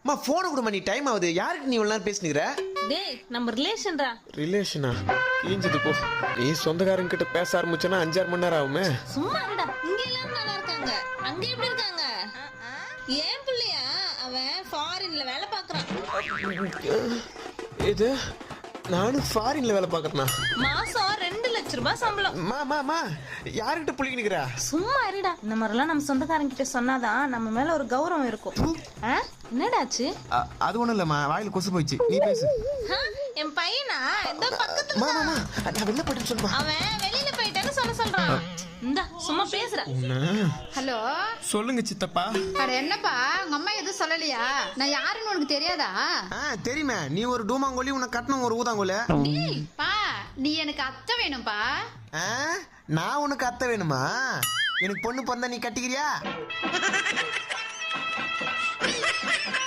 அம்மா போன் கொடுமா, நீ டைம் ஆகுது. யாருக்கு நீ இவ்வளவு நேரம் பேசுனிக்கிற? டேய் நம்ம ரிலேஷன்டா. ரிலேஷனா? கீஞ்சது போ. நீ சொந்தக்காரங்க கிட்ட பேச ஆரம்பிச்சனா 5-6 மணி நேரம் ஆகுமே. சும்மா இருடா. இங்க எல்லாரும் நல்லா இருக்காங்க. அங்க எப்படி இருக்காங்க? ஏன் புள்ளையா? அவன் ஃபாரின்ல வேலை பார்க்கறான். இது நானும் ஃபாரின்ல வேலை பார்க்கறேனா? மாசம் 2 லட்சம் ரூபாய் சம்பளம். மா யார்கிட்ட புள்ளிக்கு நிக்கிறா? சும்மா இருடா. இந்த மாதிரிலாம் நம்ம சொந்தக்காரங்க கிட்ட சொன்னாதான் நம்ம மேல ஒரு கௌரவம் இருக்கும். என்னடாச்சு? அது ஒண்ணும் இல்லம்மா, வாயில கொசு போயிடுச்சு. நீ பேசு. என் பையனா இந்த பக்கத்துல மா நான் வெளில போயிட்டு சொல்லுமா. அவன் வெளியில போயிட்டான்னு சொல்றான். இந்த சும்மா பேசுற. ஹலோ, சொல்லுங்க சித்தப்பா. அட என்னப்பா, உங்க அம்மா எதுவும் சொல்லலையா? நான் யாருன்னு உனக்கு தெரியாதா? தெரியுமே, நீ ஒரு டூமாங்கோலி, உன்னை கட்டணும் ஒரு ஊதாங்கோல. பா, நீ எனக்கு அத்தை வேணும்பா. நான் உனக்கு அத்தை வேணுமா? எனக்கு பொண்ணு பிறந்தா நீ கட்டிக்கிறியா?